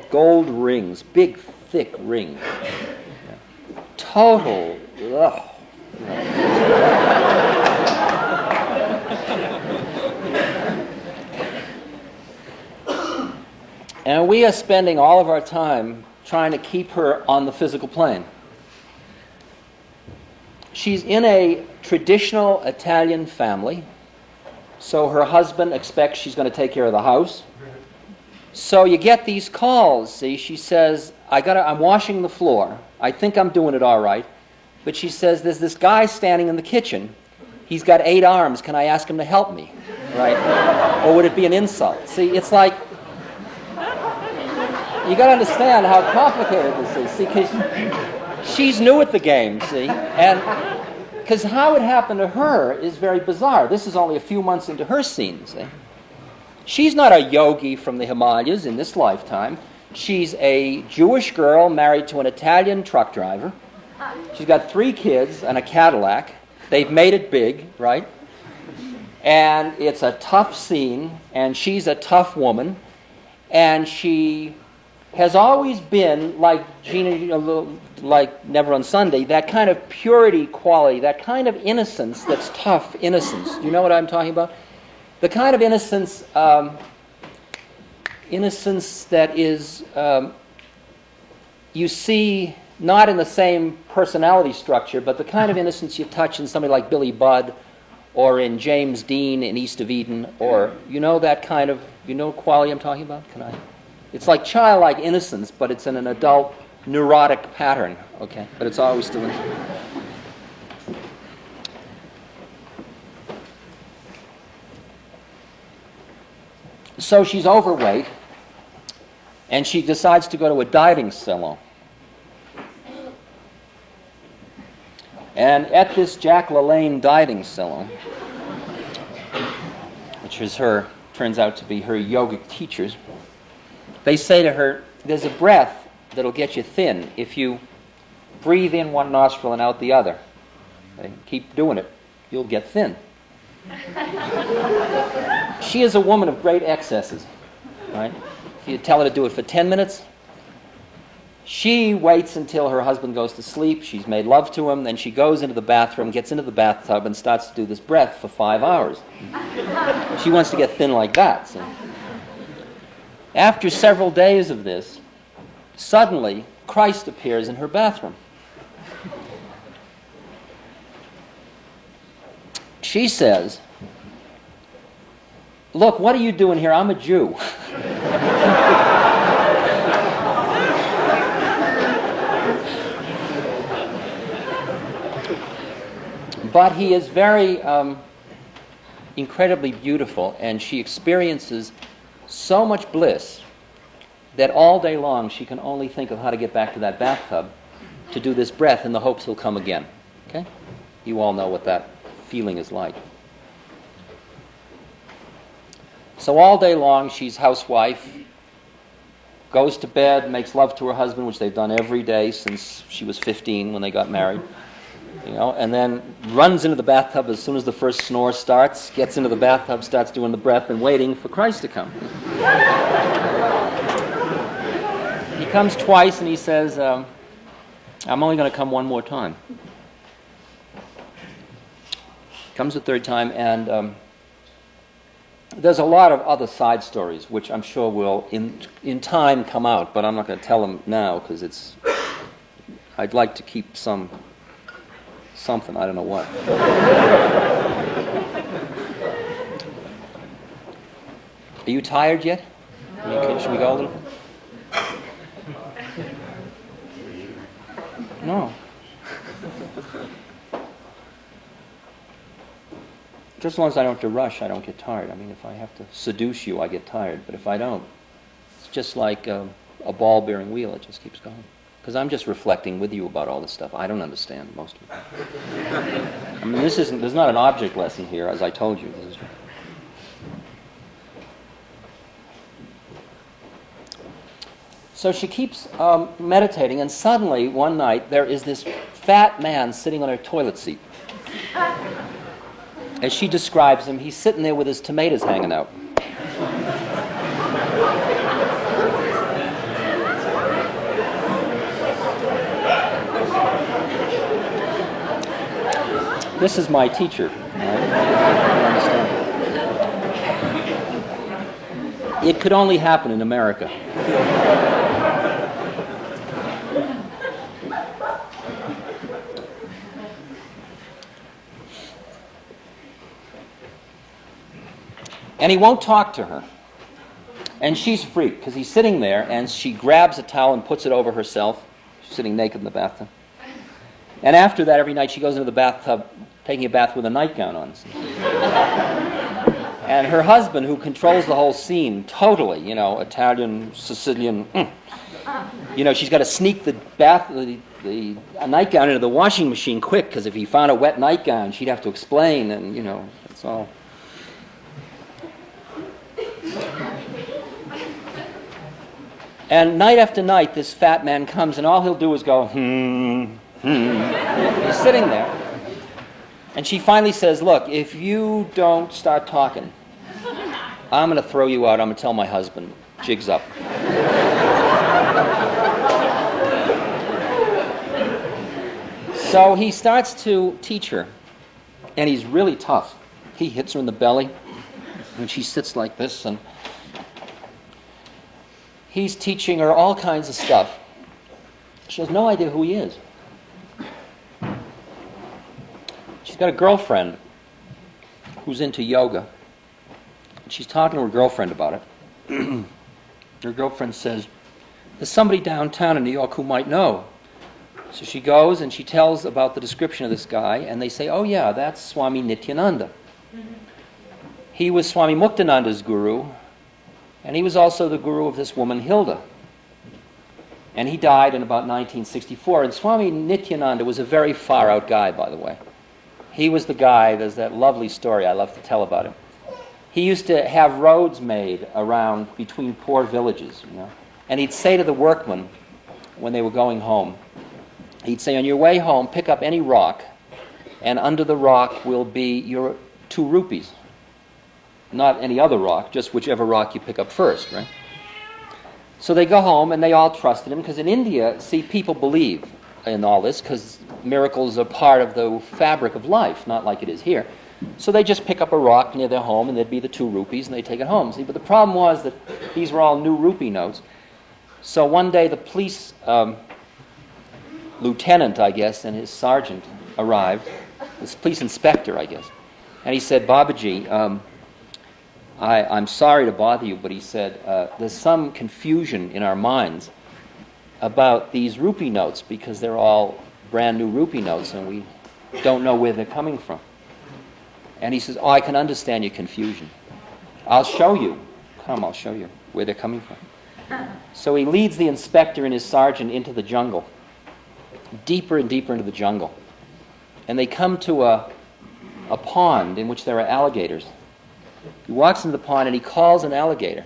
gold rings, big, thick rings. Total, ugh. And we are spending all of our time trying to keep her on the physical plane. She's in a traditional Italian family, so her husband expects she's going to take care of the house. So you get these calls, see, she says, I'm washing the floor. I think I'm doing it all right. But she says, there's this guy standing in the kitchen. He's got 8 arms. Can I ask him to help me? Right? Or would it be an insult? See, it's like, you got to understand how complicated this is. See, because she's new at the game, see? And because how it happened to her is very bizarre. This is only a few months into her scene, see? She's not a yogi from the Himalayas in this lifetime. She's a Jewish girl married to an Italian truck driver. She's got 3 kids and a Cadillac. They've made it big, right? And it's a tough scene, and she's a tough woman, and she has always been, like Gina, like Never on Sunday, that kind of purity quality, that kind of innocence that's tough innocence. Do you know what I'm talking about? The kind of innocence, innocence that is, you see not in the same personality structure, but the kind of innocence you touch in somebody like Billy Budd, or in James Dean in East of Eden, or you know that kind of, you know quality I'm talking about? Can I? It's like childlike innocence, but it's in an adult neurotic pattern, okay? But it's always still innocent. So she's overweight, and she decides to go to a diving salon. And at this Jack LaLanne diving salon, which is turns out to be her yogic teachers, they say to her, there's a breath that'll get you thin if you breathe in one nostril and out the other. Okay? Keep doing it. You'll get thin. She is a woman of great excesses. Right? If you tell her to do it for 10 minutes, she waits until her husband goes to sleep. She's made love to him. Then she goes into the bathroom, gets into the bathtub, and starts to do this breath for 5 hours. She wants to get thin like that. So. After several days of this, suddenly Christ appears in her bathroom. She says, "Look, what are you doing here? I'm a Jew." But he is very incredibly beautiful, and she experiences so much bliss that all day long she can only think of how to get back to that bathtub to do this breath in the hopes he'll come again. Okay? You all know what that feeling is like. So all day long she's housewife, goes to bed, makes love to her husband, which they've done every day since she was 15 when they got married. You know, and then runs into the bathtub as soon as the first snore starts, gets into the bathtub, starts doing the breath and waiting for Christ to come. He comes twice and he says, I'm only going to come one more time. Comes the third time, and there's a lot of other side stories which I'm sure will in time come out, but I'm not going to tell them now because I'd like to keep something, I don't know what. Are you tired yet? Should we go a little? No. Just as long as I don't have to rush, I don't get tired. I mean, if I have to seduce you, I get tired. But if I don't, it's just like a ball-bearing wheel. It just keeps going. Because I'm just reflecting with you about all this stuff. I don't understand most of it. I mean, there's not an object lesson here, as I told you. So she keeps meditating, and suddenly, one night, there is this fat man sitting on her toilet seat. As she describes him, he's sitting there with his tomatoes hanging out. This is my teacher. It could only happen in America. And he won't talk to her. And she's freaked because he's sitting there, and she grabs a towel and puts it over herself. She's sitting naked in the bathtub. And after that, every night she goes into the bathtub, taking a bath with a nightgown on. And her husband, who controls the whole scene totally, you know, Italian, Sicilian, you know, she's got to sneak the nightgown into the washing machine quick, because if he found a wet nightgown, she'd have to explain, and, you know, it's all. And night after night, this fat man comes, and all he'll do is go, He's sitting there. And she finally says, "Look, if you don't start talking, I'm going to throw you out. I'm going to tell my husband. Jig's up." So he starts to teach her, and he's really tough. He hits her in the belly, and she sits like this, and he's teaching her all kinds of stuff. She has no idea who he is. She's got a girlfriend who's into yoga. She's talking to her girlfriend about it. Her girlfriend says, "There's somebody downtown in New York who might know." So she goes and she tells about the description of this guy, and they say, "Oh yeah, that's Swami Nityananda. He was Swami Muktananda's guru, and he was also the guru of this woman, Hilda. And he died in about 1964. And Swami Nityananda was a very far-out guy, by the way. He was the guy, there's that lovely story I love to tell about him. He used to have roads made around between poor villages, and he'd say to the workmen when they were going home, he'd say, "On your way home, pick up any rock, and under the rock will be your 2 rupees. Not any other rock, just whichever rock you pick up first," right? So they go home, and they all trusted him, because in India, people believe in all this, because miracles are part of the fabric of life, not like it is here. So they just pick up a rock near their home, and there'd be the 2 rupees, and they take it home. But the problem was that these were all new rupee notes. So one day the police lieutenant, I guess, and his sergeant arrived, this police inspector, I guess, and he said, "Babaji, I'm sorry to bother you," but he said, "there's some confusion in our minds about these rupee notes, because they're all brand new rupee notes, and we don't know where they're coming from." And he says, "Oh, I can understand your confusion. I'll show you. Come, I'll show you where they're coming from." So he leads the inspector and his sergeant into the jungle, deeper and deeper into the jungle. And they come to a pond in which there are alligators. He walks into the pond and he calls an alligator.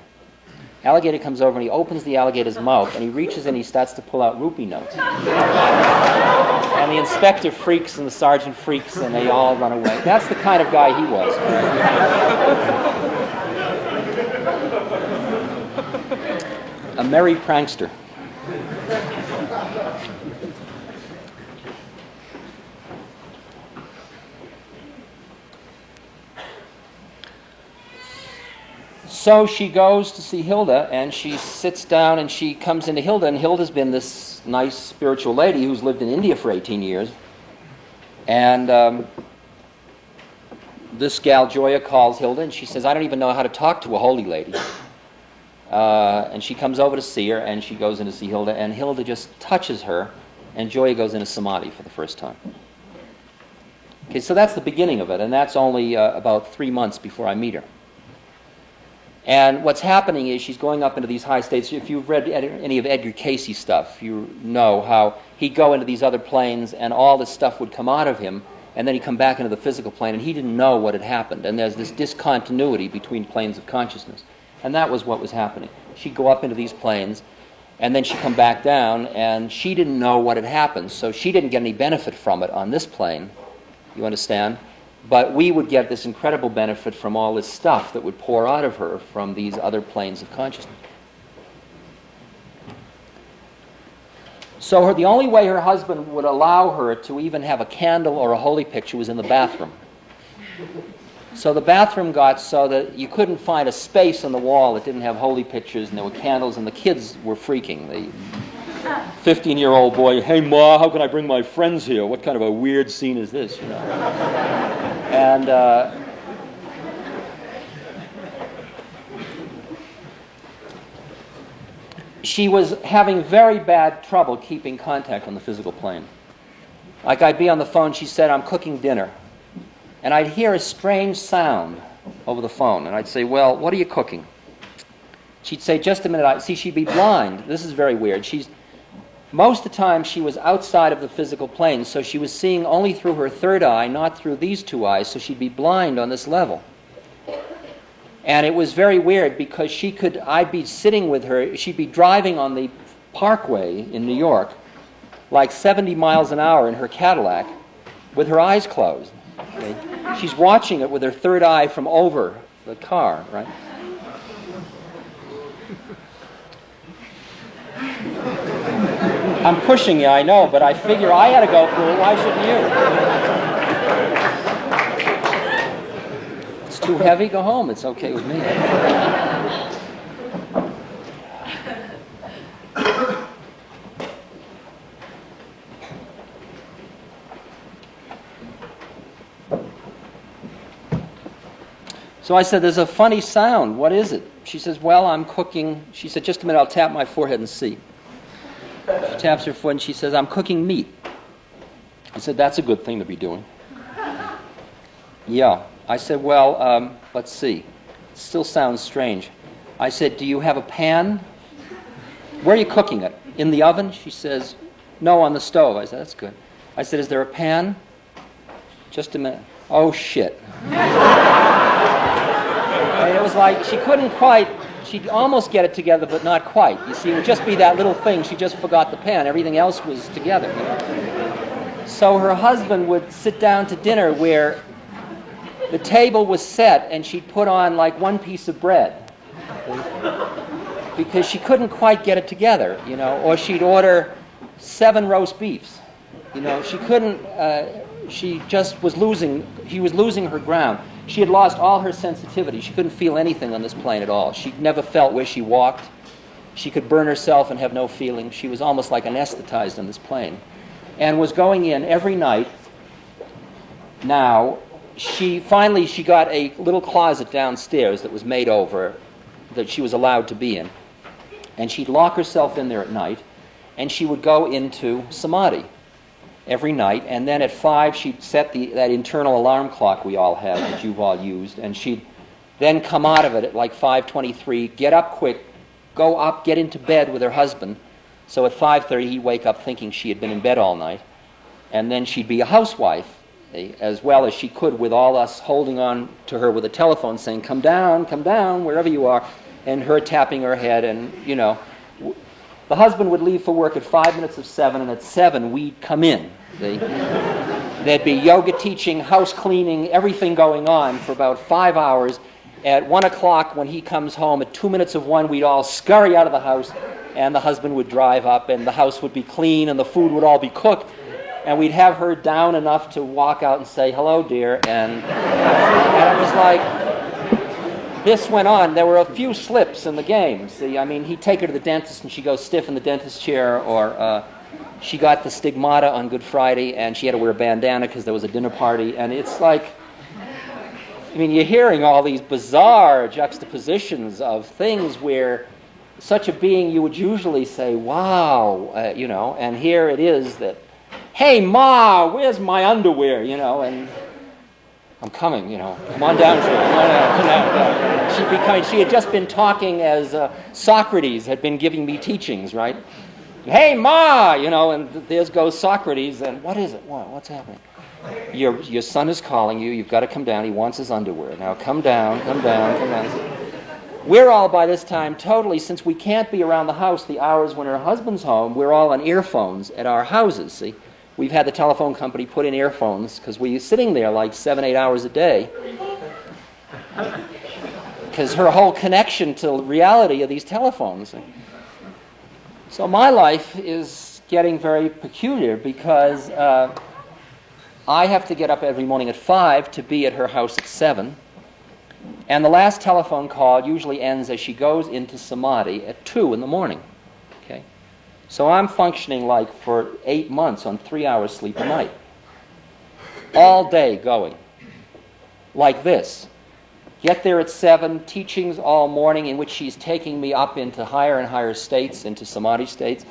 Alligator comes over and he opens the alligator's mouth, and he reaches in and he starts to pull out rupee notes. And the inspector freaks and the sergeant freaks, and they all run away. That's the kind of guy he was. A merry prankster. So she goes to see Hilda, and she sits down, and she comes into Hilda, and Hilda's been this nice spiritual lady who's lived in India for 18 years. And this gal, Joya, calls Hilda, and she says, "I don't even know how to talk to a holy lady." And she comes over to see her, and she goes in to see Hilda, and Hilda just touches her, and Joya goes into samadhi for the first time. Okay, so that's the beginning of it, and that's only about 3 months before I meet her. And what's happening is she's going up into these high states. If you've read any of Edgar Cayce's stuff, you know how he'd go into these other planes and all this stuff would come out of him, and then he'd come back into the physical plane, and he didn't know what had happened. And there's this discontinuity between planes of consciousness. And that was what was happening. She'd go up into these planes, and then she'd come back down, and she didn't know what had happened, so she didn't get any benefit from it on this plane, you understand? But we would get this incredible benefit from all this stuff that would pour out of her from these other planes of consciousness. So the only way her husband would allow her to even have a candle or a holy picture was in the bathroom. So the bathroom got so that you couldn't find a space on the wall that didn't have holy pictures, and there were candles, and the kids were freaking. The 15-year-old boy, "Hey, Ma, how can I bring my friends here? What kind of a weird scene is this?" And she was having very bad trouble keeping contact on the physical plane. Like, I'd be on the phone, she said, "I'm cooking dinner." And I'd hear a strange sound over the phone, and I'd say, "Well, what are you cooking?" She'd say, "Just a minute." She'd be blind. This is very weird. Most of the time, she was outside of the physical plane, so she was seeing only through her third eye, not through these 2 eyes, so she'd be blind on this level. And it was very weird, because I'd be sitting with her, she'd be driving on the parkway in New York, like 70 miles an hour in her Cadillac, with her eyes closed. Okay? She's watching it with her third eye from over the car, right? I'm pushing you, I know, but I figure I had to go through it. Why shouldn't you? It's too heavy, go home. It's okay with me. So I said, there's a funny sound. What is it? She says, well, I'm cooking. She said, just a minute, I'll tap my forehead and see. She taps her foot and she says, I'm cooking meat. I said, that's a good thing to be doing. Yeah. I said, well, let's see. It still sounds strange. I said, do you have a pan? Where are you cooking it? In the oven? She says, no, on the stove. I said, that's good. I said, is there a pan? Just a minute. Oh, shit. And it was like she couldn't quite, she'd almost get it together, but not quite. You see, it would just be that little thing. She just forgot the pan. Everything else was together. So her husband would sit down to dinner where the table was set and she'd put on like one piece of bread because she couldn't quite get it together, or she'd order 7 roast beefs. She couldn't, she just was losing her ground. She had lost all her sensitivity. She couldn't feel anything on this plane at all. She never felt where she walked. She could burn herself and have no feeling. She was almost like anesthetized on this plane. And was going in every night. Now, she got a little closet downstairs that was made over, that she was allowed to be in. And she'd lock herself in there at night, and she would go into samadhi every night, and then at 5 she'd set that internal alarm clock we all have that you've all used, and she'd then come out of it at like 5:23, get up quick, go up, get into bed with her husband. So at 5:30 he'd wake up thinking she had been in bed all night, and then she'd be a housewife as well as she could, with all us holding on to her with a telephone saying, come down, wherever you are, and her tapping her head, and the husband would leave for work at 5 minutes of 7, and at 7 we'd come in. There'd be yoga teaching, house cleaning, everything going on for about 5 hours. At 1 o'clock, when he comes home, at 2 minutes of 1, we'd all scurry out of the house, and the husband would drive up, and the house would be clean, and the food would all be cooked, and we'd have her down enough to walk out and say, hello, dear, and it was like, this went on. There were a few slips in the game. See, he'd take her to the dentist and she'd go stiff in the dentist chair, or she got the stigmata on Good Friday and she had to wear a bandana because there was a dinner party. And it's like, you're hearing all these bizarre juxtapositions of things where such a being you would usually say, wow, and here it is that, hey, Ma, where's my underwear, and I'm coming, come on down. She had just been talking as Socrates had been giving me teachings, right? Hey, Ma, and there goes Socrates, and what is it? What's happening? Your son is calling you. You've got to come down. He wants his underwear. Now come down. We're all by this time totally, since we can't be around the house the hours when her husband's home, we're all on earphones at our houses, see? We've had the telephone company put in earphones because we're sitting there like 7-8 hours a day. Because her whole connection to reality are these telephones. So my life is getting very peculiar because I have to get up every morning at 5 to be at her house at 7. And the last telephone call usually ends as she goes into samadhi at 2 in the morning. Okay? So I'm functioning like for 8 months on 3 hours sleep a night. All day going. Like this. Get there at 7, teachings all morning in which she's taking me up into higher and higher states, into samadhi states.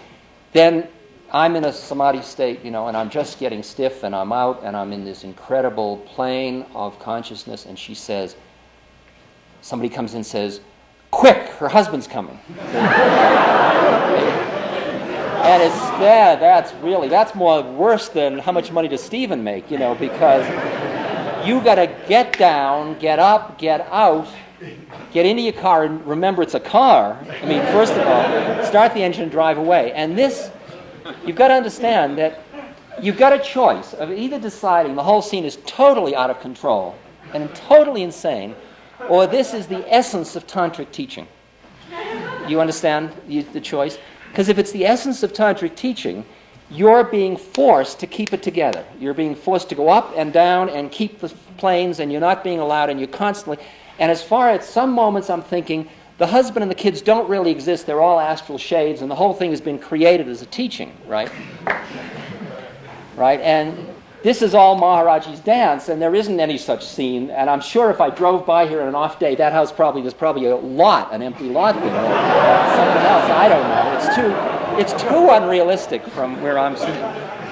Then I'm in a samadhi state, and I'm just getting stiff, and I'm out, and I'm in this incredible plane of consciousness, and she says, somebody comes in and says, quick, her husband's coming. And it's, that's more worse than how much money does Stephen make, because you got to get down, get up, get out, get into your car, and remember it's a car. First of all, start the engine and drive away. And this, you've got to understand that you've got a choice of either deciding the whole scene is totally out of control and totally insane, or this is the essence of tantric teaching. You understand the choice? Because if it's the essence of tantric teaching, you're being forced to keep it together. You're being forced to go up and down and keep the planes, and you're not being allowed, and you're constantly... And as far as some moments I'm thinking, the husband and the kids don't really exist. They're all astral shades, and the whole thing has been created as a teaching, right? Right? And this is all Maharaji's dance, and there isn't any such scene. And I'm sure if I drove by here on an off day, that house there's probably a lot, an empty lot there. Something else, I don't know. It's too unrealistic from where I'm sitting.